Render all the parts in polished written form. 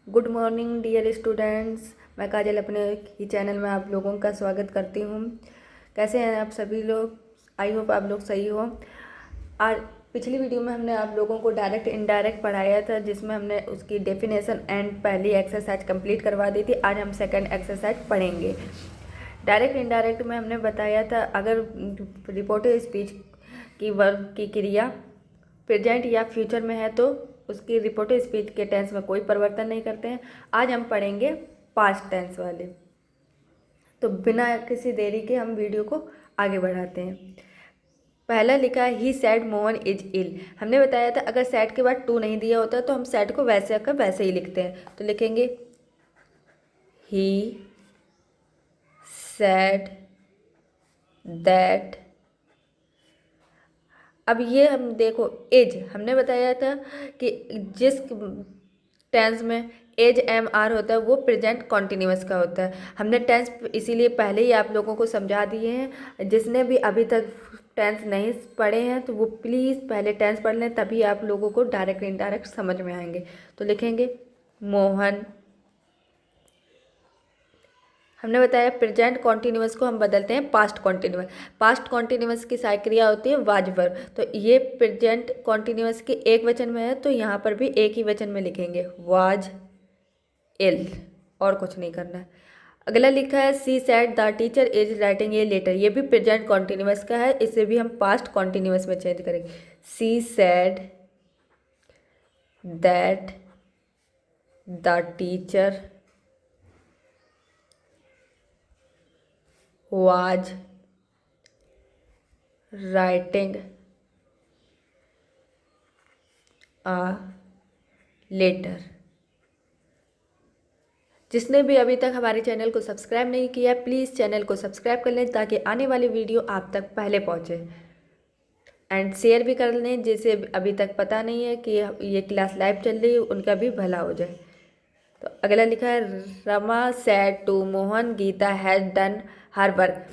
Good morning dear students. मैं काजल अपने ही channel में आप लोगों का स्वागत करती हूँ। कैसे हैं आप सभी लोग? आई होप आप लोग सही हो। आज पिछली वीडियो में हमने आप लोगों को डायरेक्ट इनडायरेक्ट पढ़ाया था, जिसमें हमने उसकी डेफिनेशन एंड पहली एक्सरसाइज कंप्लीट करवा दी थी। आज हम सेकंड एक्सरसाइज पढ़ेंगे। डायरेक्ट इनडायरेक्ट में हमने बताया था, अगर रिपोर्टेड स्पीच की वर्ब की क्रिया प्रेजेंट या फ्यूचर में है तो उसकी रिपोर्टेड स्पीच के टेंस में कोई परिवर्तन नहीं करते हैं। आज हम पढ़ेंगे पास्ट टेंस वाले। तो बिना किसी देरी के हम वीडियो को आगे बढ़ाते हैं। पहला लिखा है ही सैड मोहन इज इल। हमने बताया था अगर सैड के बाद टू नहीं दिया होता तो हम सैड को वैसे का वैसे ही लिखते हैं। तो लिखेंगे ही सैड दैट। अब ये हम देखो एज हमने बताया था कि जिस टेंस में एज एम आर होता है वो प्रेजेंट कॉन्टिन्यूअस का होता है। हमने टेंस इसीलिए पहले ही आप लोगों को समझा दिए हैं। जिसने भी अभी तक टेंस नहीं पढ़े हैं तो वो प्लीज़ पहले टेंस पढ़ लें, तभी आप लोगों को डायरेक्ट इनडायरेक्ट समझ में आएंगे। तो लिखेंगे मोहन। हमने बताया प्रेजेंट कॉन्टिन्यूअस को हम बदलते हैं पास्ट कॉन्टिन्यूअस। पास्ट कॉन्टिन्यूअस की सारी क्रिया होती है वाज वर्ब। तो ये प्रेजेंट कॉन्टिन्यूअस की एक वचन में है तो यहाँ पर भी एक ही वचन में लिखेंगे वाज इल, और कुछ नहीं करना है। अगला लिखा है she said the teacher is writing a letter. ये भी प्रेजेंट कॉन्टिन्यूअस का है, इसे भी हम पास्ट कॉन्टिन्यूअस में चेंज करेंगे। She said that the teacher was writing a letter। जिसने भी अभी तक हमारे चैनल को सब्सक्राइब नहीं किया प्लीज़ चैनल को सब्सक्राइब कर लें ताकि आने वाली वीडियो आप तक पहले पहुंचे। एंड शेयर भी कर लें, जिसे अभी तक पता नहीं है कि ये क्लास लाइव चल रही है उनका भी भला हो जाए। तो अगला लिखा है Rama said to Mohan Geeta has done her work.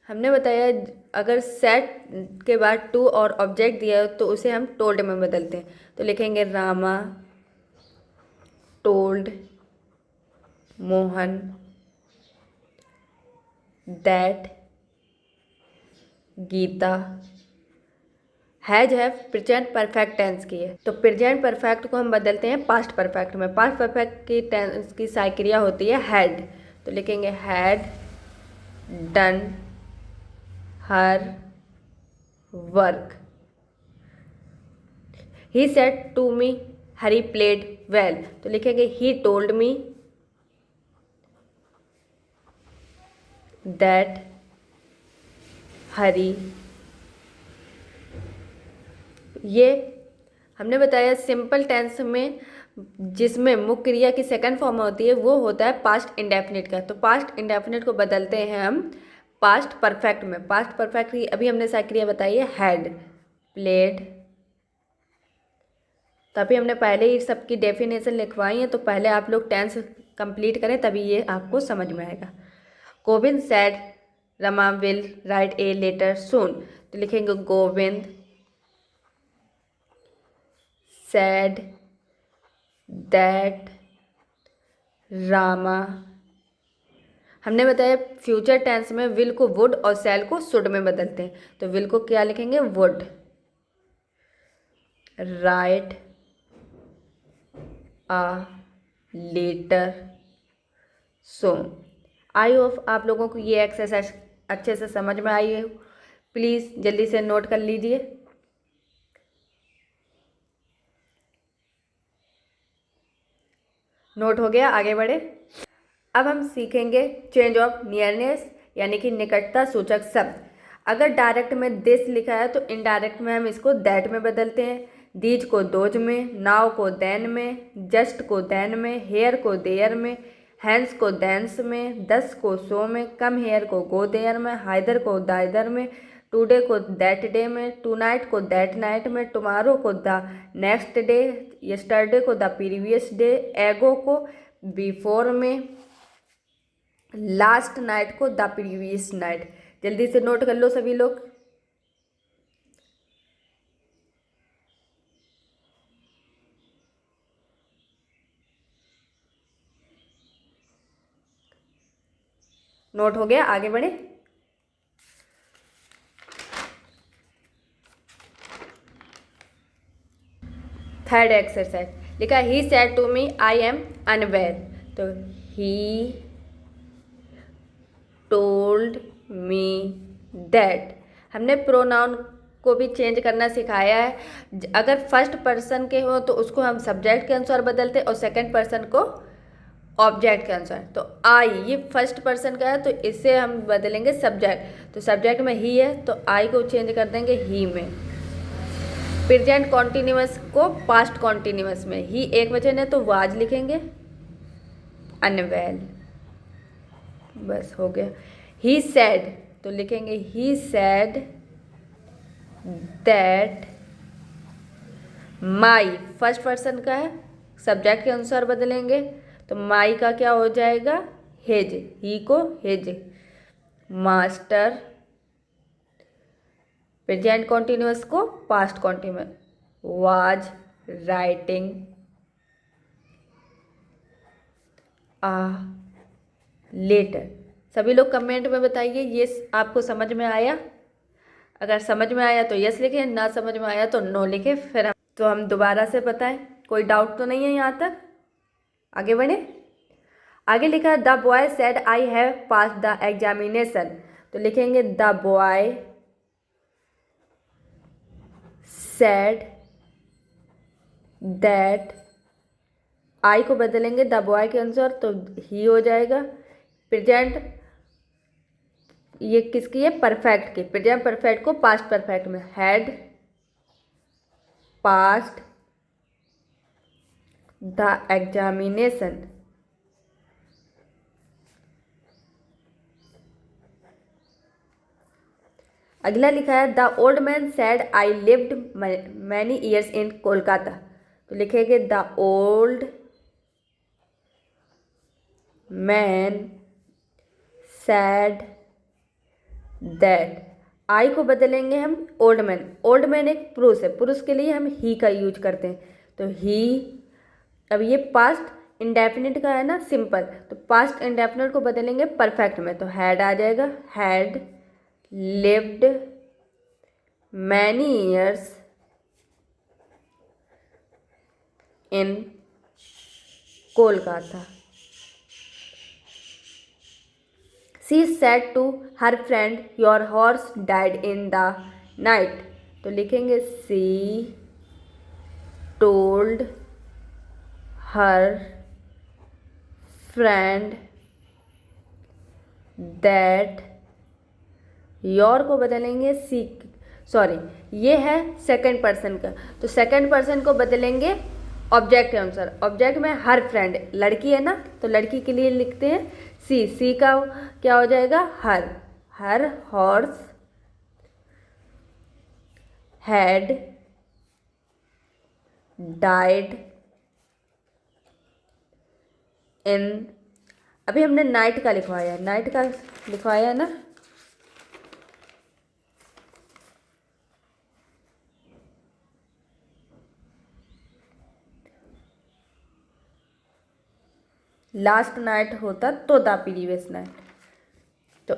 हमने बताया अगर सेट के बाद टू और ऑब्जेक्ट दिया हो तो उसे हम टोल्ड में बदलते हैं। तो लिखेंगे Rama told Mohan that Geeta has है प्रेजेंट परफेक्ट टेंस की है। तो प्रेजेंट परफेक्ट को हम बदलते हैं पास्ट परफेक्ट में। पास्ट परफेक्ट की टेंस की सारी क्रिया होती है हैड। तो लिखेंगे had done her work. He said to me Hari played well. तो लिखेंगे ही टोल्ड मी दैट हरी। ये हमने बताया सिंपल टेंस में जिसमें मुख्य क्रिया की सेकंड फॉर्म होती है वो होता है पास्ट इंडेफिनिट का। तो पास्ट इंडेफिनिट को बदलते हैं हम पास्ट परफेक्ट में। पास्ट परफेक्ट की अभी हमने सारी क्रिया बताई है हैड प्लेड। तभी हमने पहले ही सबकी डेफिनेशन लिखवाई है, तो पहले आप लोग टेंस कंप्लीट करें तभी ये आपको समझ में आएगा। Govind said Rama will write a letter soon. तो लिखेंगे गोविंद सैड दैट रामा। हमने बताया फ्यूचर टेंस में विल को वुड और शैल को शुड में बदलते हैं। तो विल को क्या लिखेंगे would write a letter soon. I hope आप लोगों को ये एक्सरसाइज अच्छे से समझ में आई है। प्लीज़ जल्दी से नोट कर लीजिए। नोट हो गया, आगे बढ़े। अब हम सीखेंगे चेंज ऑफ नियरनेस यानी कि निकटता सूचक शब्द। अगर डायरेक्ट में दिस लिखा है तो इनडायरेक्ट में हम इसको दैट में बदलते हैं। दीज को दोज में, नाव को दैन में, जस्ट को दैन में, हेयर को देयर में, हैंस को दैंस में, दस को सो में, कम हेयर को गो देयर में, हाइदर को दाइदर में, टुडे को दैट डे में, टू नाइट को दैट नाइट में, टुमारो को द नेक्स्ट डे, यस्टरडे को द प्रीवियस डे, एगो को बिफोर में, लास्ट नाइट को द प्रीवियस नाइट। जल्दी से नोट कर लो सभी लोग। नोट हो गया, आगे बढ़े। थर्ड एक्सरसाइज लिखा he said to me I am unwell, तो ही टोल्ड मी दैट। हमने प्रोनाउन को भी चेंज करना सिखाया है। अगर फर्स्ट पर्सन के हो तो उसको हम सब्जेक्ट के अनुसार बदलते और सेकंड पर्सन को ऑब्जेक्ट के अनुसार। तो आई ये फर्स्ट पर्सन का है तो इसे हम बदलेंगे सब्जेक्ट, तो सब्जेक्ट में ही है तो आई को चेंज कर देंगे ही में। प्रेजेंट कॉन्टिन्यूअस को पास्ट कॉन्टिन्यूअस में, ही एक वचन है तो वाज लिखेंगे, अनवेल, बस हो गया। ही सेड तो लिखेंगे he said that my, first person का है सब्जेक्ट के अनुसार बदलेंगे तो माई का क्या हो जाएगा, हिज, ही को हिज। मास्टर प्रेजेंट कॉन्टिन्यूअस को past continuous, was writing a letter. सभी लोग कमेंट में बताइए ये आपको समझ में आया। अगर समझ में आया तो यस लिखें, ना समझ में आया तो नो लिखें। फिर हम दोबारा से बताएं, कोई डाउट तो नहीं है यहाँ तक, आगे बढ़े। आगे लिखा the boy said I have pass the examination, तो लिखेंगे the boy said that, I को बदलेंगे द बॉय के अनुसार तो ही हो जाएगा। प्रेजेंट ये किसकी है, परफेक्ट की, प्रेजेंट परफेक्ट को पास्ट परफेक्ट में, हैड पास्ट द एग्जामिनेशन। अगला लिखा है the old man said I lived many years in Kolkata, तो लिखेंगे the old man said that, I को बदलेंगे हम ओल्ड मैन, ओल्ड मैन एक पुरुष है, पुरुष के लिए हम ही का यूज करते हैं तो ही। अब ये पास्ट इंडेफिनिट का है ना सिंपल, तो पास्ट इंडेफिनिट को बदलेंगे परफेक्ट में तो हैड आ जाएगा, had lived many years in Kolkata. She said to her friend, your horse died in the night, तो लिखेंगे she told her friend that, your को बदलेंगे she, सॉरी ये है सेकंड पर्सन का, तो सेकंड पर्सन को बदलेंगे ऑब्जेक्ट के अनुसार। ऑब्जेक्ट में हर फ्रेंड, लड़की है ना तो लड़की के लिए लिखते हैं सी, सी का क्या हो जाएगा, हर, हर हॉर्स हैड डाइड इन, अभी हमने नाइट का लिखवाया, नाइट का लिखवाया है ना, लास्ट नाइट होता तो द प्रीवियस नाइट, तो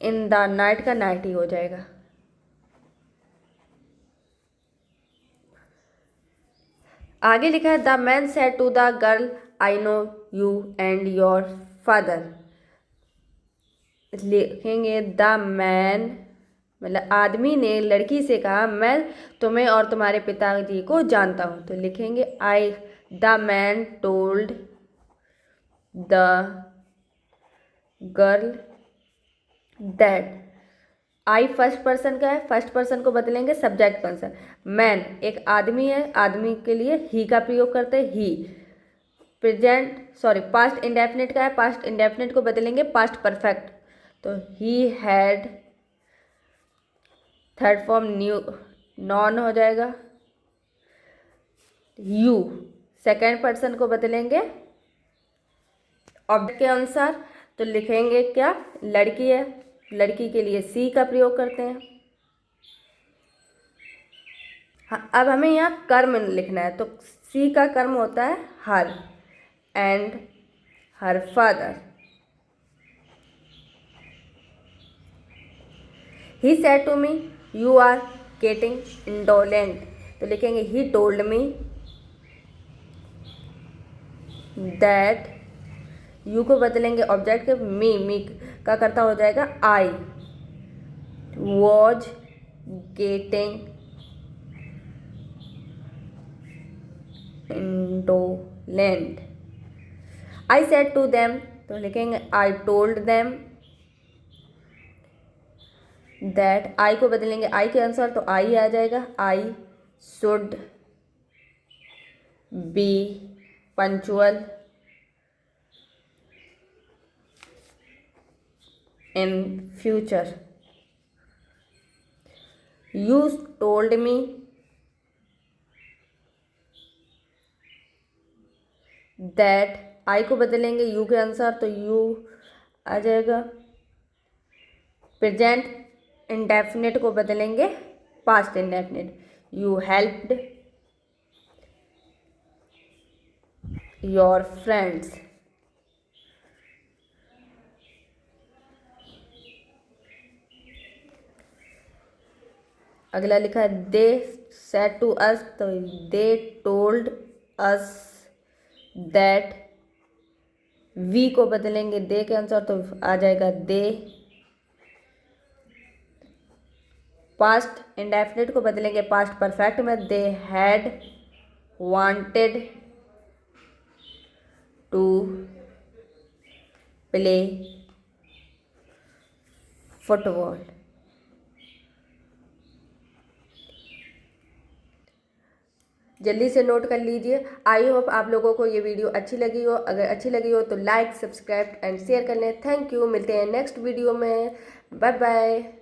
इन द नाइट का नाइट ही हो जाएगा। आगे लिखा है the man said to the girl I know you and your father, लिखेंगे द मैन मतलब आदमी ने लड़की से कहा मैं तुम्हें और तुम्हारे पिताजी को जानता हूँ, तो लिखेंगे I, the man told the girl that, I first person का है, फर्स्ट पर्सन को बदलेंगे सब्जेक्ट के अनुसार। मैन एक आदमी है, आदमी के लिए ही का प्रयोग करते हैं ही। प्रेजेंट सॉरी पास्ट इंडेफिनिट का है, पास्ट इंडेफिनिट को बदलेंगे पास्ट परफेक्ट तो he had, third form new non हो जाएगा, यू सेकेंड पर्सन को बदलेंगे ऑब्जेक्ट के अनुसार तो लिखेंगे क्या, लड़की है, लड़की के लिए सी का प्रयोग करते हैं। हाँ, अब हमें यहाँ कर्म लिखना है तो सी का कर्म होता है her, and her father, he said to me you are getting indolent, तो लिखेंगे he told me that, you को बदलेंगे ऑब्जेक्ट के, मी का करता हो जाएगा I, was getting indolent. I said to them, तो लिखेंगे I told them that, I को बदलेंगे आई के आंसर तो आई आ जाएगा, I should be punctual in future. You told me that, I को बदलेंगे यू के आंसर तो यू आ जाएगा, प्रेजेंट इंडेफिनिट को बदलेंगे past indefinite, you helped your friends. अगला लिखा है दे सेड टू अस, तो they told us that, we को बदलेंगे दे के आंसर तो आ जाएगा दे, पास्ट इंडेफिनिट को बदलेंगे पास्ट परफेक्ट में, they had wanted to play football. जल्दी से नोट कर लीजिए। आई होप आप लोगों को ये वीडियो अच्छी लगी हो। अगर अच्छी लगी हो तो लाइक, सब्सक्राइब एंड शेयर कर लें। Thank you. मिलते हैं नेक्स्ट वीडियो में। Bye bye.